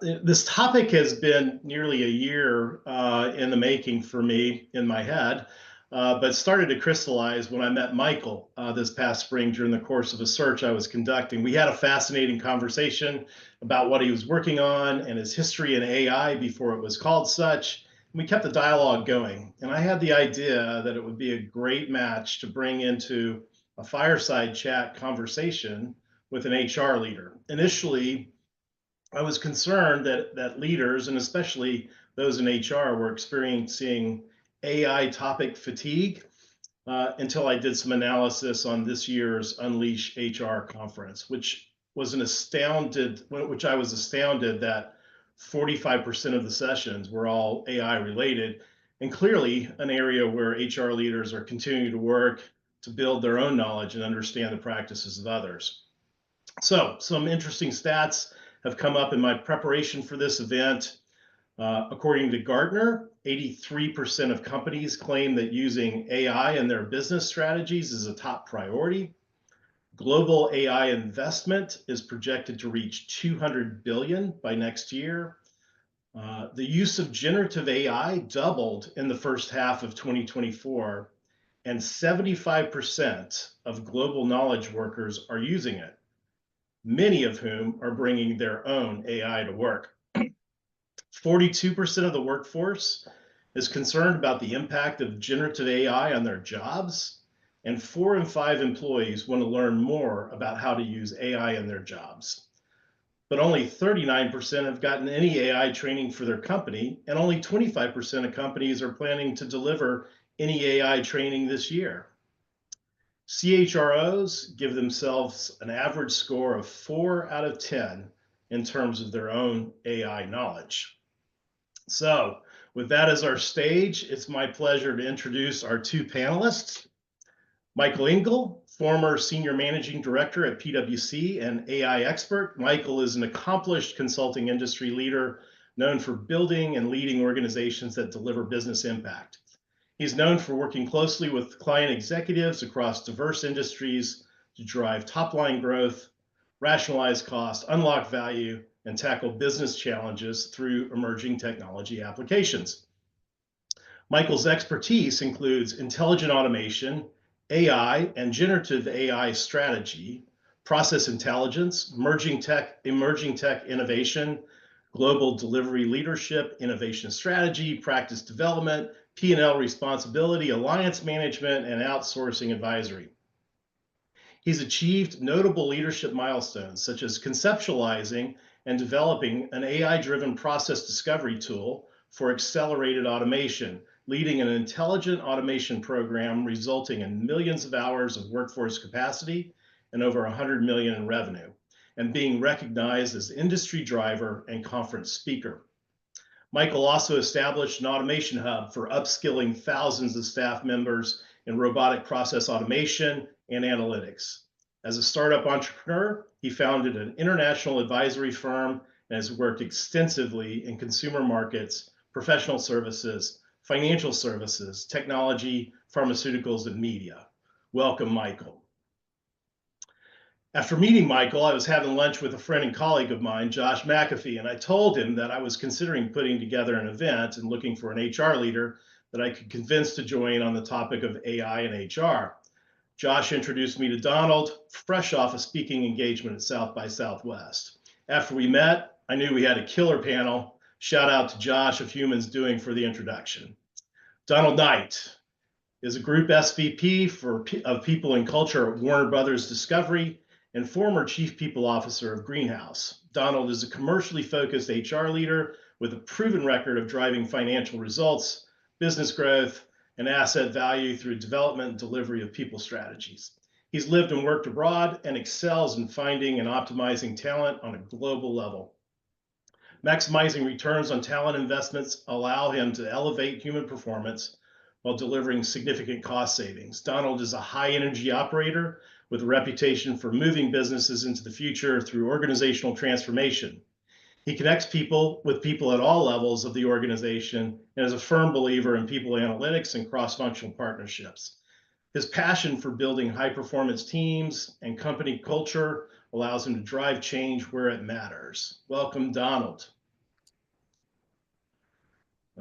This topic has been nearly a year in the making for me in my head, but started to crystallize when I met Michael this past spring during the course of a search I was conducting. We had a fascinating conversation about what he was working on and his history in AI before it was called such. And we kept the dialogue going, and I had the idea that it would be a great match to bring into a fireside chat conversation with an HR leader. Initially, I was concerned that leaders, and especially those in HR, were experiencing AI topic fatigue until I did some analysis on this year's Unleash HR conference, which I was astounded that 45% of the sessions were all AI related, and clearly an area where HR leaders are continuing to work to build their own knowledge and understand the practices of others. So some interesting stats have come up in my preparation for this event. According to Gartner, 83% of companies claim that using AI in their business strategies is a top priority. Global AI investment is projected to reach 200 billion by next year. The use of generative AI doubled in the first half of 2024, and 75% of global knowledge workers are using it, many of whom are bringing their own AI to work. 42% of the workforce is concerned about the impact of generative AI on their jobs, and 4 in 5 employees want to learn more about how to use AI in their jobs. But only 39% have gotten any AI training for their company, and only 25% of companies are planning to deliver any AI training this year. CHROs give themselves an average score of 4 out of 10 in terms of their own AI knowledge. So, with that as our stage, it's my pleasure to introduce our two panelists. Michael Engel, former Senior Managing Director at PwC and AI expert. Michael is an accomplished consulting industry leader known for building and leading organizations that deliver business impact. He's known for working closely with client executives across diverse industries to drive top-line growth, rationalize cost, unlock value, and tackle business challenges through emerging technology applications. Michael's expertise includes intelligent automation, AI and generative AI strategy, process intelligence, emerging tech innovation, global delivery leadership, innovation strategy, practice development, P&L responsibility, alliance management, and outsourcing advisory. He's achieved notable leadership milestones, such as conceptualizing and developing an AI-driven process discovery tool for accelerated automation, leading an intelligent automation program resulting in millions of hours of workforce capacity and over 100 million in revenue, and being recognized as industry driver and conference speaker. Michael also established an automation hub for upskilling thousands of staff members in robotic process automation and analytics. As a startup entrepreneur, he founded an international advisory firm and has worked extensively in consumer markets, professional services, financial services, technology, pharmaceuticals, and media. Welcome, Michael. After meeting Michael, I was having lunch with a friend and colleague of mine, Josh McAfee, and I told him that I was considering putting together an event and looking for an HR leader that I could convince to join on the topic of AI and HR. Josh introduced me to Donald, fresh off a speaking engagement at South by Southwest. After we met, I knew we had a killer panel. Shout out to Josh of Humans Doing for the introduction. Donald Knight is a group SVP of People and Culture at Warner Brothers Discovery and former Chief People Officer of Greenhouse. Donald is a commercially focused HR leader with a proven record of driving financial results, business growth, and asset value through development and delivery of people strategies. He's lived and worked abroad and excels in finding and optimizing talent on a global level. Maximizing returns on talent investments allow him to elevate human performance while delivering significant cost savings. Donald is a high-energy operator with a reputation for moving businesses into the future through organizational transformation. He connects people with people at all levels of the organization and is a firm believer in people analytics and cross-functional partnerships. His passion for building high performance teams and company culture allows him to drive change where it matters. Welcome, Donald.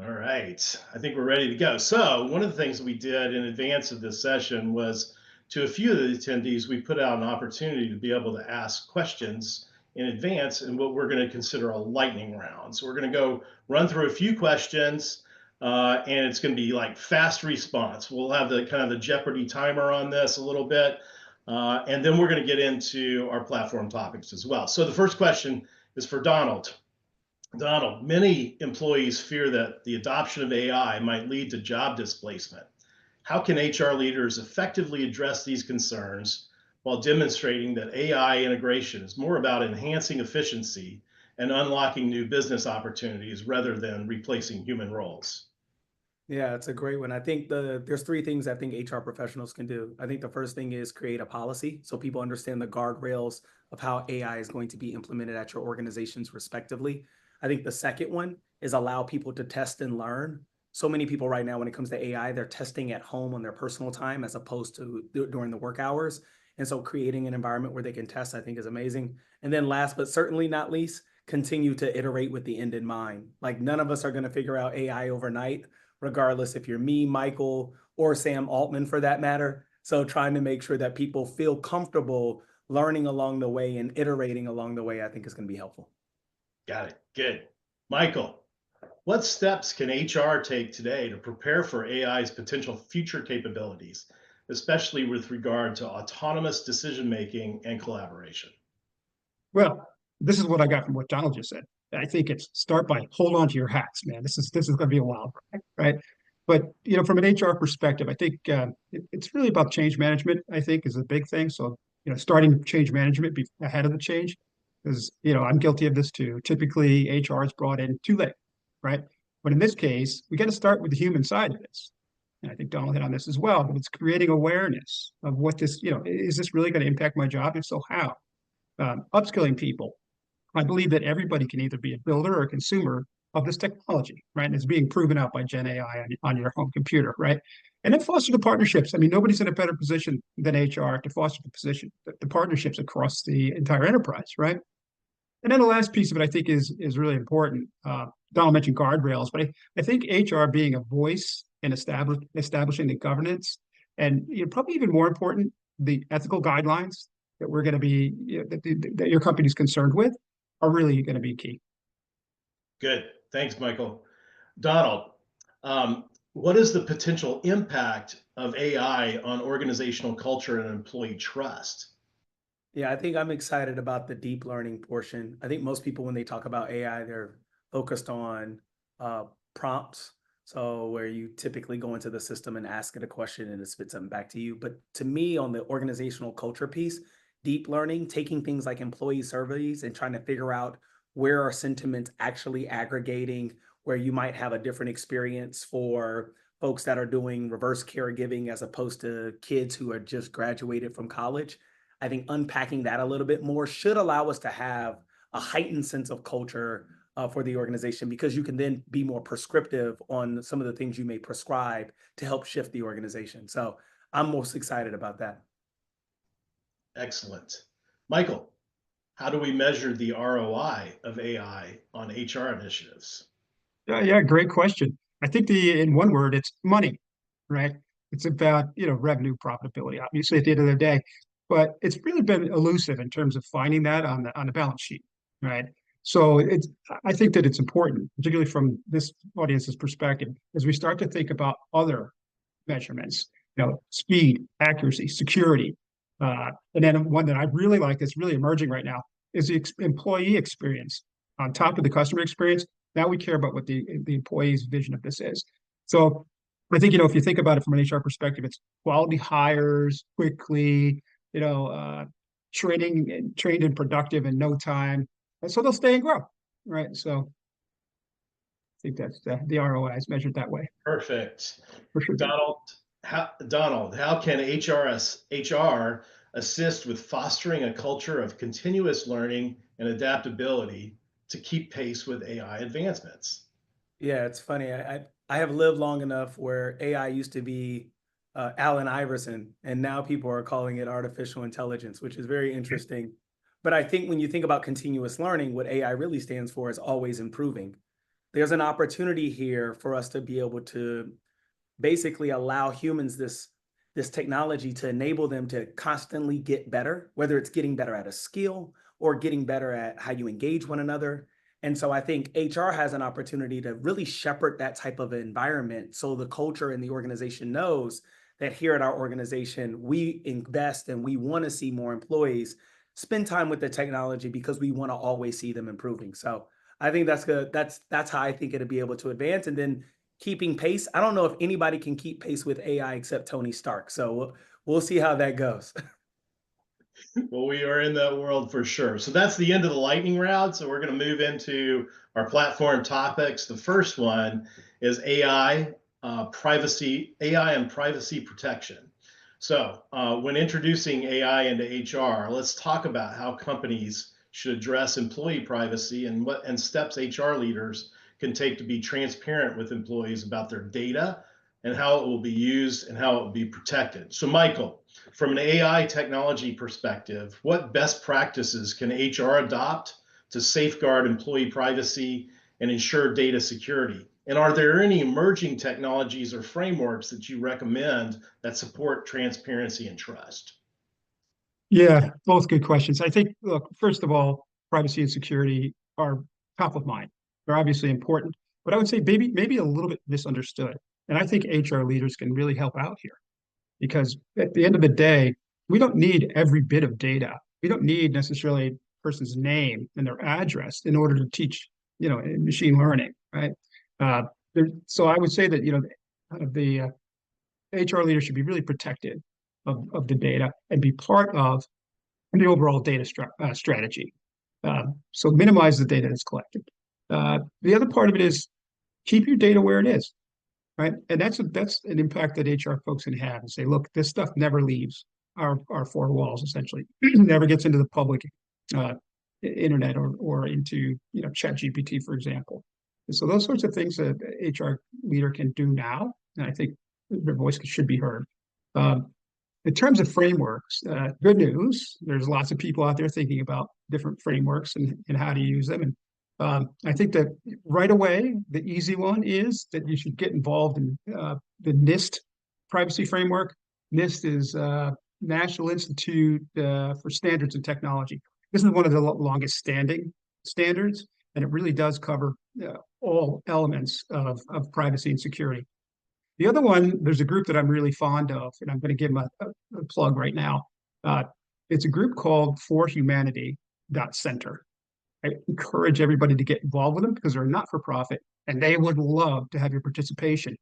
All right, I think we're ready to go. So, one of the things we did in advance of this session was to a few of the attendees, we put out an opportunity to be able to ask questions in advance in what we're going to consider a lightning round. So, we're going to go run through a few questions, and it's going to be like fast response. We'll have the kind of the Jeopardy timer on this a little bit, and then we're going to get into our platform topics as well. So, the first question is for Donald. Donald, many employees fear that the adoption of AI might lead to job displacement. How can HR leaders effectively address these concerns while demonstrating that AI integration is more about enhancing efficiency and unlocking new business opportunities rather than replacing human roles? Yeah, it's a great one. I think there's three things I think HR professionals can do. I think the first thing is create a policy so people understand the guardrails of how AI is going to be implemented at your organizations respectively. I think the second one is allow people to test and learn. So many people right now, when it comes to AI, they're testing at home on their personal time as opposed to during the work hours. And so creating an environment where they can test, I think is amazing. And then last, but certainly not least, continue to iterate with the end in mind. Like none of us are going to figure out AI overnight, regardless if you're me, Michael, or Sam Altman for that matter. So trying to make sure that people feel comfortable learning along the way and iterating along the way, I think is going to be helpful. Got it. Good. Michael, what steps can HR take today to prepare for AI's potential future capabilities, especially with regard to autonomous decision making and collaboration? Well, this is what I got from what Donald just said. I think it's start by hold on to your hats, man. This is going to be a wild ride, right? But from an HR perspective, I think it's really about change management. I think is a big thing. So starting change management ahead of the change, because I'm guilty of this too. Typically, HR is brought in too late, right? But in this case, we got to start with the human side of this. And I think Donald hit on this as well. But it's creating awareness of what this, is this really going to impact my job? If so, how? Upskilling people. I believe that everybody can either be a builder or a consumer of this technology, right? And it's being proven out by Gen AI on your home computer, right? And then foster the partnerships. I mean, nobody's in a better position than HR to foster the partnerships across the entire enterprise, right? And then the last piece of it, I think, is really important. Donald mentioned guardrails, but I think HR being a voice and establishing the governance, and probably even more important, the ethical guidelines that we're going to be that your company's concerned with are really going to be key. Good. Thanks, Michael. Donald, what is the potential impact of AI on organizational culture and employee trust? Yeah, I think I'm excited about the deep learning portion. I think most people, when they talk about AI, they're focused on uh, prompts. So, where you typically go into the system and ask it a question and it spits something back to you. But to me, on the organizational culture piece, deep learning, taking things like employee surveys and trying to figure out where are sentiments actually aggregating, where you might have a different experience for folks that are doing reverse caregiving as opposed to kids who are just graduated from college. I think unpacking that a little bit more should allow us to have a heightened sense of culture for the organization because you can then be more prescriptive on some of the things you may prescribe to help shift the organization. So I'm most excited about that. Excellent. Michael, how do we measure the ROI of AI on HR initiatives? Yeah, great question. I think in one word, it's money, right? It's about revenue profitability, obviously at the end of the day, but it's really been elusive in terms of finding that on the balance sheet, right? So I think that it's important, particularly from this audience's perspective, as we start to think about other measurements, speed, accuracy, security, and then one that I really like that's really emerging right now is the employee experience on top of the customer experience. Now we care about what the employee's vision of this is. So I think, if you think about it from an HR perspective, it's quality hires quickly, trained and productive in no time. And so they'll stay and grow, right? So I think that's the ROI is measured that way. Perfect. For sure. Donald, how can HR assist with fostering a culture of continuous learning and adaptability to keep pace with AI advancements? Yeah, it's funny. I have lived long enough where AI used to be Allen Iverson, and now people are calling it artificial intelligence, which is very interesting. But I think when you think about continuous learning, what AI really stands for is always improving. There's an opportunity here for us to be able to basically allow humans this technology to enable them to constantly get better, whether it's getting better at a skill or getting better at how you engage one another. And so I think HR has an opportunity to really shepherd that type of environment so the culture and the organization knows that here at our organization, we invest and we want to see more employees spend time with the technology because we want to always see them improving. So I think that's good. That's how I think it'll be able to advance. And then keeping pace. I don't know if anybody can keep pace with AI except Tony Stark. So we'll see how that goes. Well, we are in that world for sure. So that's the end of the lightning round. So we're going to move into our platform topics. The first one is AI, AI and privacy protection. So when introducing AI into HR, let's talk about how companies should address employee privacy and what steps HR leaders can take to be transparent with employees about their data and how it will be used and how it will be protected. So Michael, from an AI technology perspective, what best practices can HR adopt to safeguard employee privacy and ensure data security? And are there any emerging technologies or frameworks that you recommend that support transparency and trust? Yeah, both good questions. I think, look, first of all, privacy and security are top of mind. They're obviously important, but I would say maybe a little bit misunderstood. And I think HR leaders can really help out here because at the end of the day, we don't need every bit of data. We don't need necessarily a person's name and their address in order to teach, machine learning, right? Uh, so I would say that, the HR leader should be really protected of the data and be part of the overall data strategy. So minimize the data that's collected. The other part of it is keep your data where it is, right? And that's an impact that HR folks can have and say, look, this stuff never leaves our four walls, essentially, never gets into the public uh, internet or into Chat GPT, for example. And so those sorts of things that HR leader can do now, and I think their voice should be heard. Um, in terms of frameworks, good news, there's lots of people out there thinking about different frameworks and how to use them. And I think that right away, the easy one is that you should get involved in the NIST privacy framework. NIST is National Institute for Standards and Technology. This is one of the longest standing standards, and it really does cover all elements of privacy and security. The other one, there's a group that I'm really fond of, and I'm going to give them a plug right now. It's a group called forhumanity.center. I encourage everybody to get involved with them because they're not for profit and they would love to have your participation.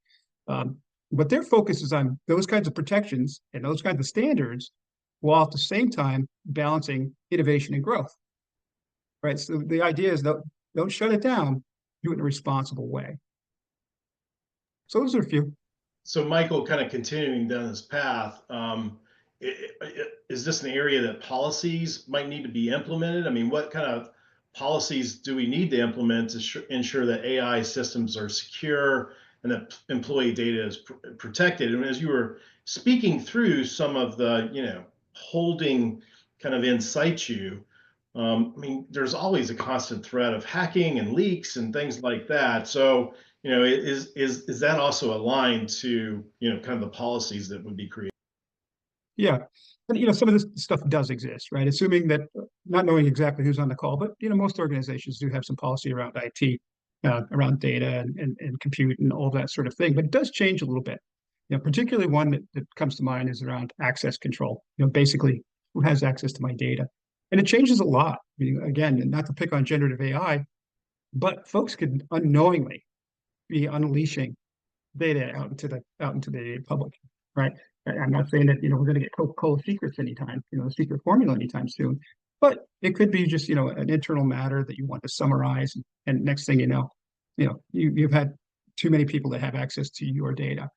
But their focus is on those kinds of protections and those kinds of standards while at the same time balancing innovation and growth. Right. So the idea is don't shut it down, do it in a responsible way. So those are a few. So Michael, kind of continuing down this path, is this an area that policies might need to be implemented? I mean, what kind of policies do we need to implement to ensure that AI systems are secure and that employee data is protected? And as you were speaking through some of the, holding kind of in situ, I mean, there's always a constant threat of hacking and leaks and things like that. So, is that also aligned to, kind of the policies that would be created? Yeah. And some of this stuff does exist, right? Assuming that not knowing exactly who's on the call, but most organizations do have some policy around IT, around data and compute and all that sort of thing. But it does change a little bit. Particularly one that comes to mind is around access control. Basically who has access to my data. And it changes a lot. I mean, again, not to pick on generative AI, but folks could unknowingly be unleashing data out into the public, right? I'm not saying that we're going to get Coca-Cola secrets anytime, the secret formula anytime soon, but it could be just an internal matter that you want to summarize, and next thing you've had too many people that have access to your data.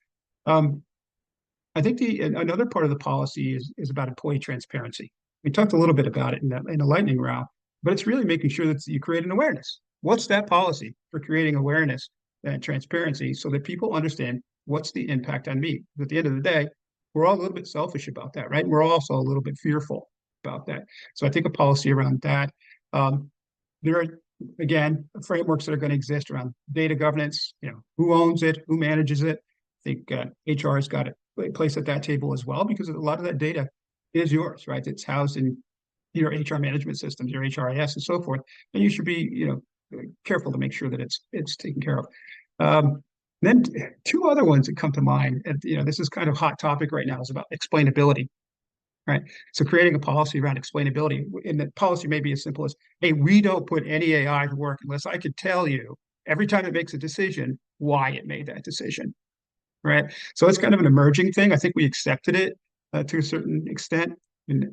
I think another part of the policy is about employee transparency. We talked a little bit about it in the lightning round, but it's really making sure that you create an awareness. What's that policy for creating awareness and transparency so that people understand what's the impact on me? At the end of the day, we're all a little bit selfish about that, right? We're also a little bit fearful about that. So I think a policy around that. There are, again, frameworks that are going to exist around data governance, who owns it, who manages it. I think HR has got a place at that table as well, because a lot of that data is yours, right? It's housed in your HR management systems, your HRIS and so forth. And you should be, careful to make sure that it's taken care of. Then two other ones that come to mind, and this is kind of hot topic right now, is about explainability, right? So creating a policy around explainability, and the policy may be as simple as, hey, we don't put any AI to work unless I could tell you every time it makes a decision why it made that decision, right? So it's kind of an emerging thing. I think we accepted it to a certain extent, and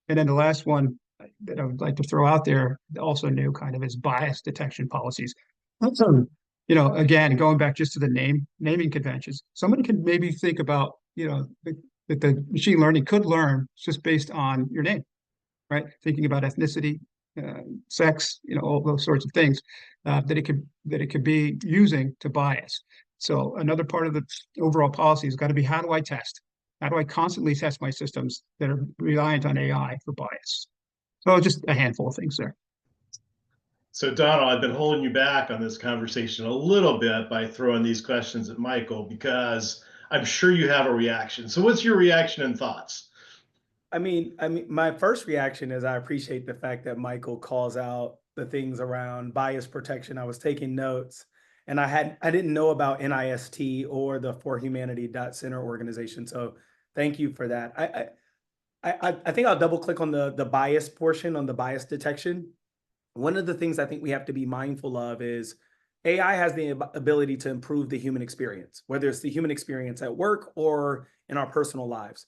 then the last one that I would like to throw out there, also new, kind of, is bias detection policies. So, again, going back just to the naming conventions, somebody can maybe think about, that the machine learning could learn just based on your name, right? Thinking about ethnicity, sex, all those sorts of things that it could be using to bias. So another part of the overall policy has got to be, how do I test? How do I constantly test my systems that are reliant on AI for bias? So just a handful of things there. So Donald, I've been holding you back on this conversation a little bit by throwing these questions at Michael, because I'm sure you have a reaction. So what's your reaction and thoughts? I mean, my first reaction is I appreciate the fact that Michael calls out the things around bias protection. I was taking notes, and I didn't know about NIST or the For Humanity Center organization. So thank you for that. I think I'll double click on the bias portion, on the bias detection. One of the things I think we have to be mindful of is AI has the ability to improve the human experience, whether it's the human experience at work or in our personal lives.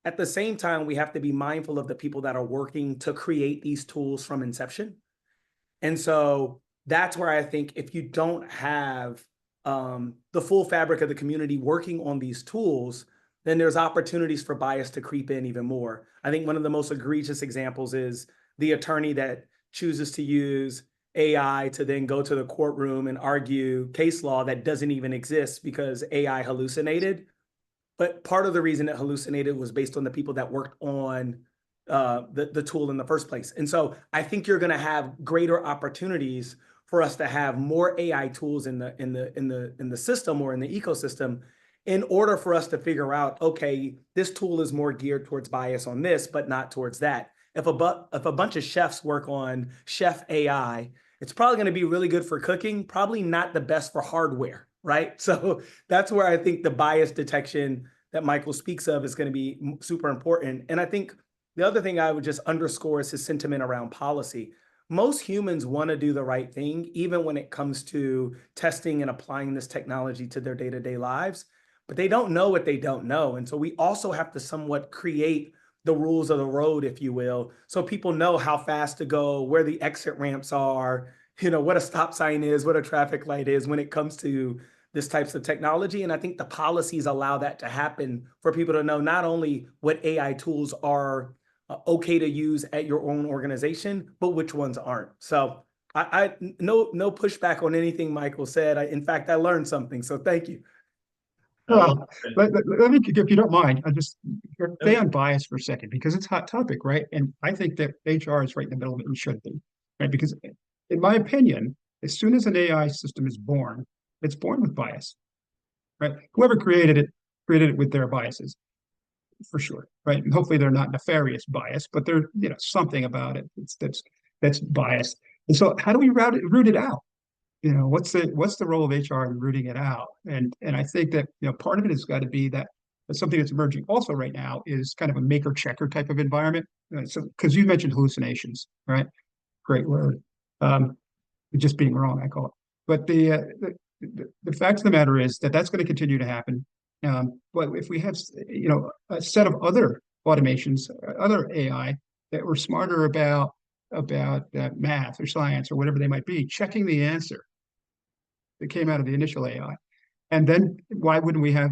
At the same time, we have to be mindful of the people that are working to create these tools from inception. And so that's where I think if you don't have the full fabric of the community working on these tools, then there's opportunities for bias to creep in even more. I think one of the most egregious examples is the attorney that chooses to use AI to then go to the courtroom and argue case law that doesn't even exist because AI hallucinated. But part of the reason it hallucinated was based on the people that worked on the tool in the first place. And so I think you're going to have greater opportunities for us to have more AI tools in the system or in the ecosystem, in order for us to figure out, okay, this tool is more geared towards bias on this, but not towards that. If a bunch of chefs work on Chef AI, it's probably going to be really good for cooking, probably not the best for hardware, right? So that's where I think the bias detection that Michael speaks of is going to be super important. And I think the other thing I would just underscore is his sentiment around policy. Most humans want to do the right thing, even when it comes to testing and applying this technology to their day-to-day lives, but they don't know what they don't know. And so we also have to somewhat create the rules of the road, if you will, so people know how fast to go, where the exit ramps are, what a stop sign is, what a traffic light is when it comes to this types of technology. And I think the policies allow that to happen, for people to know not only what AI tools are okay to use at your own organization, but which ones aren't. So I no pushback on anything Michael said. In fact, I learned something. So thank you. Well, let me, if you don't mind, I just stay on bias for a second, because it's a hot topic, right? And I think that HR is right in the middle of it, and should be, right? Because in my opinion, as soon as an AI system is born, it's born with bias, right? Whoever created it with their biases, for sure, right? And hopefully they're not nefarious bias, but they're, something about it that's biased. And so how do we root it out? What's the role of HR in rooting it out? And I think that, part of it has got to be that something that's emerging also right now is kind of a maker checker type of environment. So, because you mentioned hallucinations, right? Great word. Just being wrong, I call it. But the fact of the matter is that that's going to continue to happen. But if we have, a set of other automations, other AI that were smarter about math or science or whatever they might be, checking the answer that came out of the initial AI. And then why wouldn't we have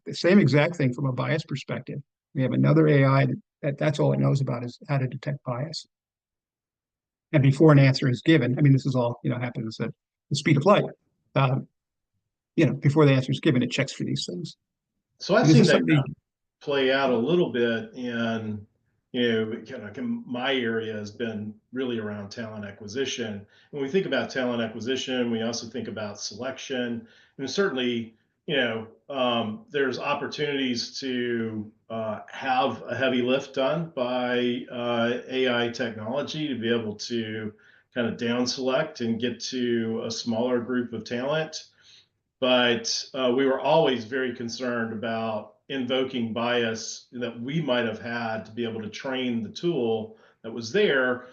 the same exact thing from a bias perspective? We have another AI that's all it knows about is how to detect bias. And before an answer is given, I mean, this is all, happens at the speed of light. Before the answer is given, it checks for these things. So I've seen that. play out a little bit in, kind of my area has been really around talent acquisition. When we think about talent acquisition, we also think about selection, and certainly, there's opportunities to have a heavy lift done by AI technology to be able to kind of down select and get to a smaller group of talent. But we were always very concerned about invoking bias that we might have had to be able to train the tool that was there.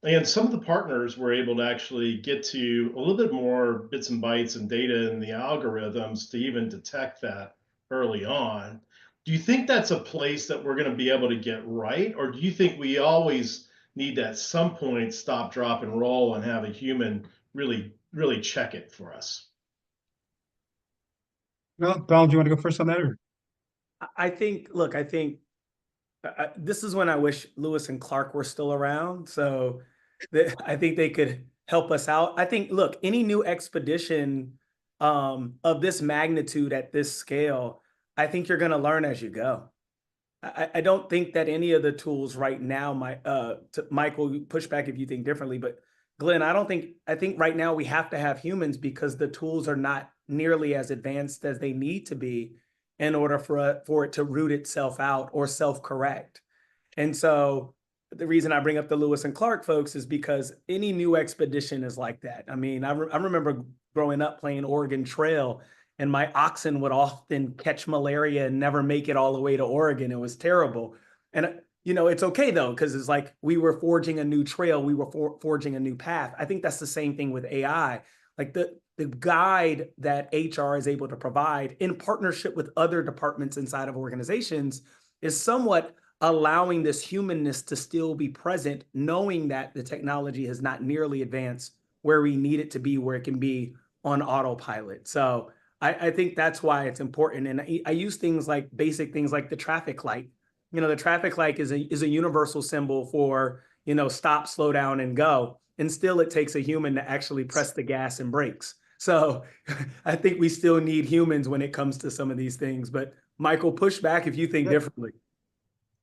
And some of the partners were able to actually get to a little bit more bits and bytes and data in the algorithms to even detect that early on. Do you think that's a place that we're going to be able to get right? Or do you think we always need to at some point stop, drop, and roll and have a human really, really check it for us? Well, Donald, do you want to go first on that? Or? I think, look, I think this is when I wish Lewis and Clark were still around. So I think they could help us out. I think, look, any new expedition of this magnitude at this scale, I think you're going to learn as you go. I don't think that any of the tools right now, Michael, push back if you think differently, but Glenn, I think right now we have to have humans because the tools are not nearly as advanced as they need to be in order for it to root itself out or self-correct. And so the reason I bring up the Lewis and Clark folks is because any new expedition is like that. I mean, I remember growing up playing Oregon Trail, and my oxen would often catch malaria and never make it all the way to Oregon. It was terrible. And, it's okay though, because it's like we were forging a new trail, we were forging a new path. I think that's the same thing with AI. Like the guide that HR is able to provide in partnership with other departments inside of organizations is somewhat allowing this humanness to still be present, knowing that the technology has not nearly advanced where we need it to be, where it can be on autopilot. So I think that's why it's important. And I use things like basic things like the traffic light. The traffic light is a universal symbol for, stop, slow down, and go. And still it takes a human to actually press the gas and brakes. So I think we still need humans when it comes to some of these things. But Michael, push back if you think differently.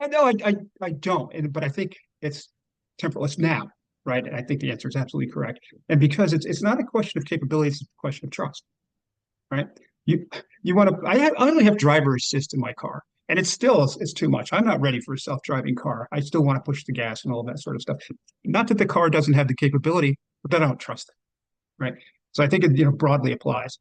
No, I don't. But I think it's temporal. It's now, right? And I think the answer is absolutely correct. And because it's not a question of capability, it's a question of trust, right? You want to. I only have driver assist in my car, and it's too much. I'm not ready for a self-driving car. I still want to push the gas and all that sort of stuff. Not that the car doesn't have the capability, but that I don't trust it, right? So I think it broadly applies.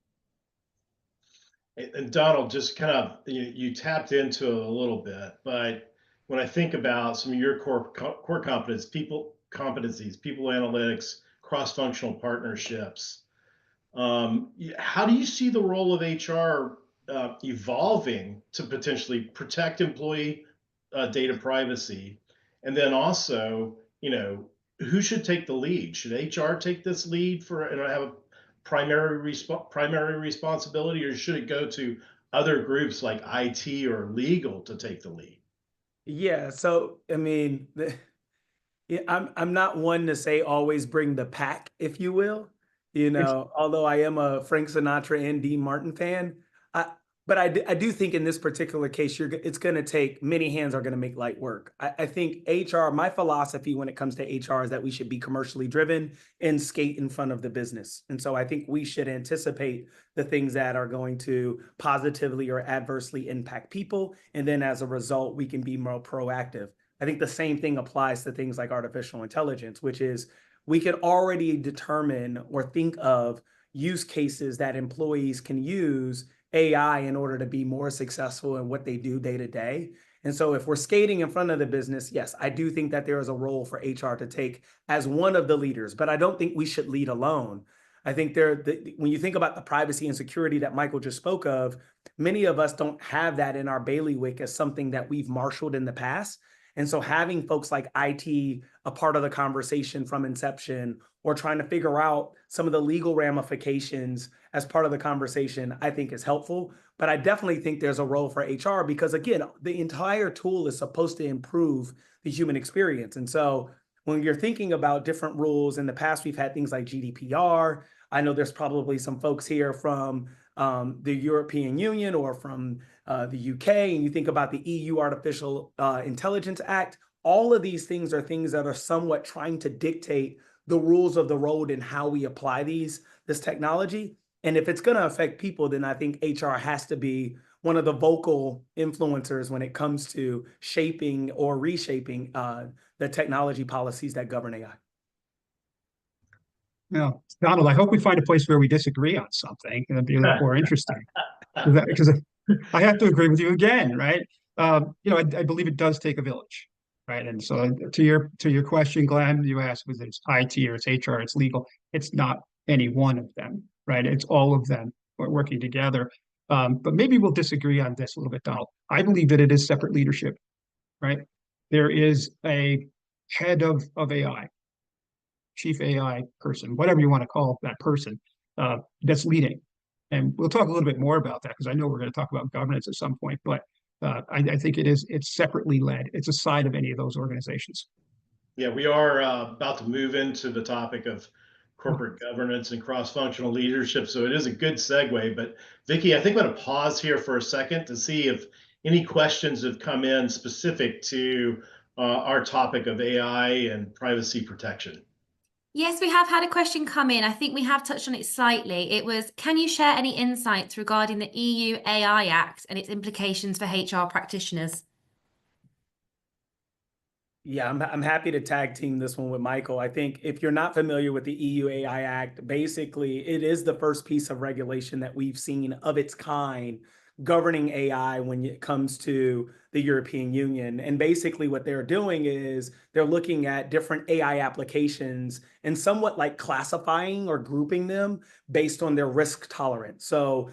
And Donald, just kind of you tapped into it a little bit, but when I think about some of your core competencies, people analytics, cross-functional partnerships, how do you see the role of HR evolving to potentially protect employee data privacy, and then also, who should take the lead? Should HR take this lead for and have a primary responsibility, or should it go to other groups like IT or legal to take the lead? Yeah. So, I mean, yeah, I'm not one to say always bring the pack, if you will. Although I am a Frank Sinatra and Dean Martin fan, I, but I do think in this particular case, it's going to take many hands are going to make light work. I think HR, my philosophy when it comes to HR is that we should be commercially driven and skate in front of the business. And so I think we should anticipate the things that are going to positively or adversely impact people. And then as a result, we can be more proactive. I think the same thing applies to things like artificial intelligence, which is we could already determine or think of use cases that employees can use AI in order to be more successful in what they do day to day. And so if we're skating in front of the business, yes, I do think that there is a role for HR to take as one of the leaders, but I don't think we should lead alone. I think when you think about the privacy and security that Michael just spoke of, many of us don't have that in our bailiwick as something that we've marshaled in the past. And so having folks like IT a part of the conversation from inception or trying to figure out some of the legal ramifications as part of the conversation, I think is helpful. But I definitely think there's a role for HR because, again, the entire tool is supposed to improve the human experience. And so when you're thinking about different rules, in the past, we've had things like GDPR. I know there's probably some folks here from the European Union or from the UK, and you think about the EU Artificial Intelligence Act, all of these things are things that are somewhat trying to dictate the rules of the road and how we apply this technology. And if it's going to affect people, then I think HR has to be one of the vocal influencers when it comes to shaping or reshaping the technology policies that govern AI. Now, Donald, I hope we find a place where we disagree on something. It'll be a lot more interesting. Because I have to agree with you again, right? I believe it does take a village, right? And so to your question, Glenn, you asked whether it's IT or it's HR, it's legal. It's not any one of them, right? It's all of them working together. But maybe we'll disagree on this a little bit, Donald. I believe that it is separate leadership, right? There is a head of AI, chief AI person, whatever you want to call that person, that's leading. And we'll talk a little bit more about that because I know we're going to talk about governance at some point, but I think it's separately led. It's a side of any of those organizations. Yeah, we are about to move into the topic of corporate governance and cross-functional leadership. So it is a good segue. But Vicki, I think I'm going to pause here for a second to see if any questions have come in specific to our topic of AI and privacy protection. Yes, we have had a question come in. I think we have touched on it slightly. It was, can you share any insights regarding the EU AI Act and its implications for HR practitioners? Yeah, I'm happy to tag team this one with Michael. I think if you're not familiar with the EU AI Act, basically it is the first piece of regulation that we've seen of its kind governing AI when it comes to the European Union. And basically what they're doing is they're looking at different AI applications and somewhat like classifying or grouping them based on their risk tolerance. So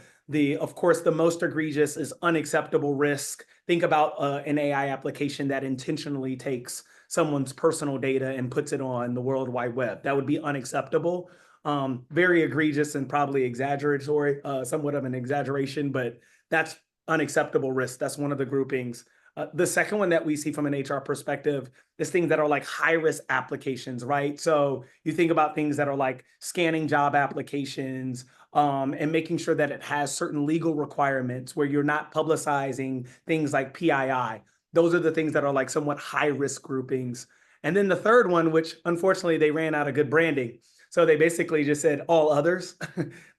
of course, the most egregious is unacceptable risk. Think about an AI application that intentionally takes someone's personal data and puts it on the World Wide Web. That would be unacceptable. Very egregious and probably exaggeratory, somewhat of an exaggeration, but that's unacceptable risk. That's one of the groupings. The second one that we see from an HR perspective is things that are like high risk applications, right? So you think about things that are like scanning job applications, and making sure that it has certain legal requirements where you're not publicizing things like PII. Those are the things that are like somewhat high risk groupings. And then the third one, which unfortunately they ran out of good branding. So they basically just said all others.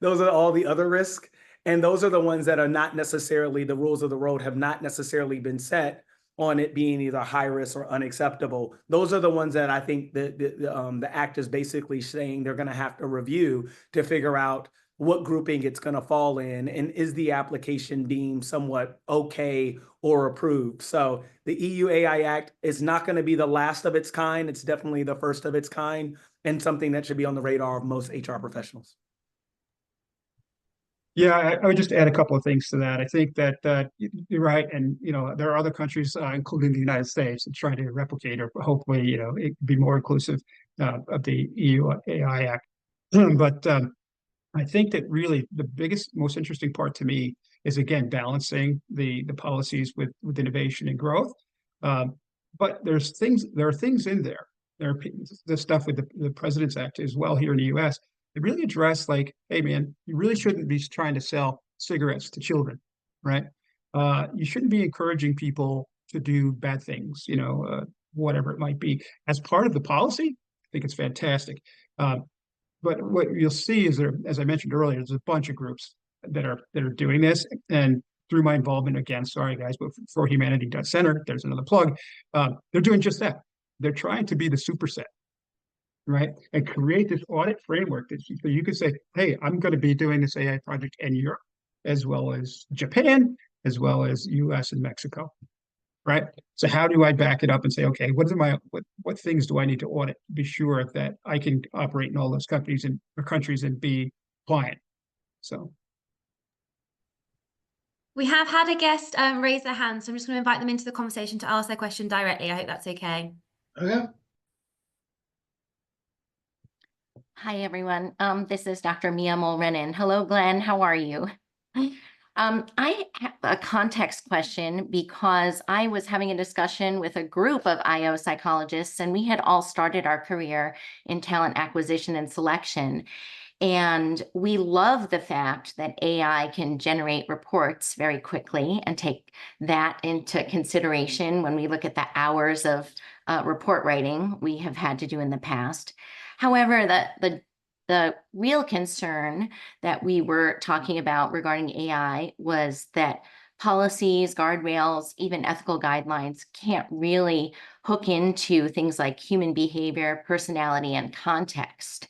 Those are all the other risk. And those are the ones that are not necessarily, the rules of the road have not necessarily been set on it being either high risk or unacceptable. Those are the ones that I think the act is basically saying they're going to have to review to figure out what grouping it's going to fall in, and is the application deemed somewhat okay or approved. So the EU AI Act is not going to be the last of its kind. It's definitely the first of its kind and something that should be on the radar of most HR professionals. Yeah, I would just add a couple of things to that. I think that you're right, and there are other countries, including the United States, that trying to replicate or hopefully it be more inclusive of the EU AI Act. But I think that really the biggest, most interesting part to me is again balancing the policies with innovation and growth. But there are things in there. There are the stuff with the President's Act as well here in the U.S. They really address like, hey man, you really shouldn't be trying to sell cigarettes to children, right? You shouldn't be encouraging people to do bad things, whatever it might be. As part of the policy, I think it's fantastic. But what you'll see is there, as I mentioned earlier, there's a bunch of groups that are doing this. And through my involvement, again, sorry guys, but for Humanity.Center, there's another plug. They're doing just that. They're trying to be the superset, right? And create this audit framework that so you can say, hey, I'm going to be doing this AI project in Europe, as well as Japan, as well as US and Mexico. Right. So how do I back it up and say, okay, what things do I need to audit to be sure that I can operate in all those countries and be compliant? So we have had a guest raise their hand, so I'm just going to invite them into the conversation to ask their question directly. I hope that's okay. Okay. Hi, everyone. This is Dr. Mia Mulrenin. Hello, Glenn. How are you? I have a context question because I was having a discussion with a group of IO psychologists, and we had all started our career in talent acquisition and selection. And we love the fact that AI can generate reports very quickly and take that into consideration when we look at the hours of report writing we have had to do in the past. However, the real concern that we were talking about regarding AI was that policies, guardrails, even ethical guidelines can't really hook into things like human behavior, personality, and context.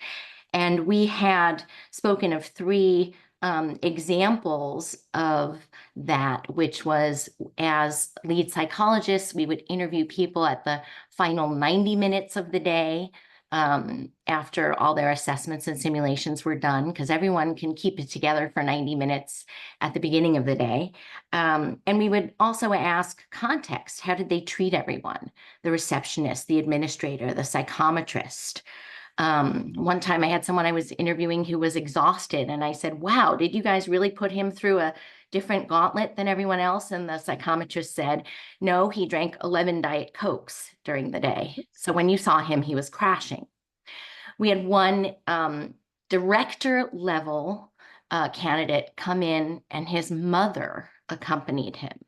And we had spoken of three examples of that, which was, as lead psychologists, we would interview people at the final 90 minutes of the day after all their assessments and simulations were done, because everyone can keep it together for 90 minutes at the beginning of the day. And we would also ask context. How did they treat everyone? The receptionist, the administrator, the psychometrist. One time I had someone I was interviewing who was exhausted, and I said, wow, did you guys really put him through a different gauntlet than everyone else? And the psychometrist said, no, he drank 11 Diet Cokes during the day. So when you saw him, he was crashing. We had one director level candidate come in, and his mother accompanied him.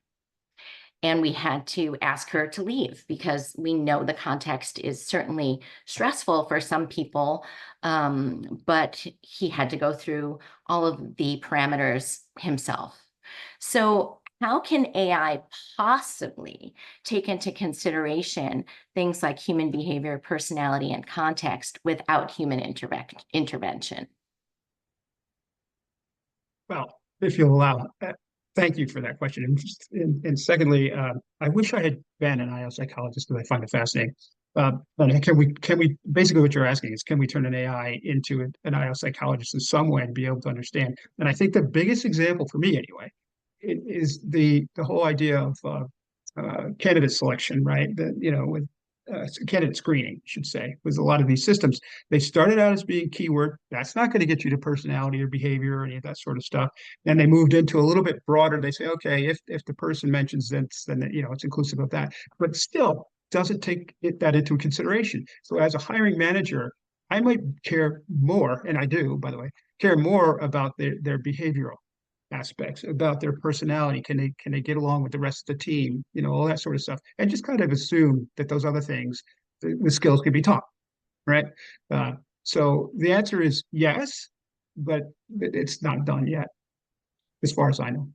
And we had to ask her to leave because we know the context is certainly stressful for some people, but he had to go through all of the parameters himself. So how can AI possibly take into consideration things like human behavior, personality, and context without human intervention? Well, if you'll allow, thank you for that question. And secondly, I wish I had been an IO psychologist because I find it fascinating. But can we basically what you're asking is, can we turn an AI into an IO psychologist in some way and be able to understand? And I think the biggest example for me anyway is the whole idea of candidate selection, right? That, you know, with candidate screening, I should say, with a lot of these systems. They started out as being keyword. That's not going to get you to personality or behavior or any of that sort of stuff. And they moved into a little bit broader. They say, okay, if the person mentions this, then you know it's inclusive of that. But still doesn't take that into consideration. So as a hiring manager, I might care more, and I do, by the way, care more about their behavioral aspects, about their personality. Can they get along with the rest of the team? You know, all that sort of stuff, and just kind of assume that those other things, the skills can be taught, right? So the answer is yes, but it's not done yet, as far as I know.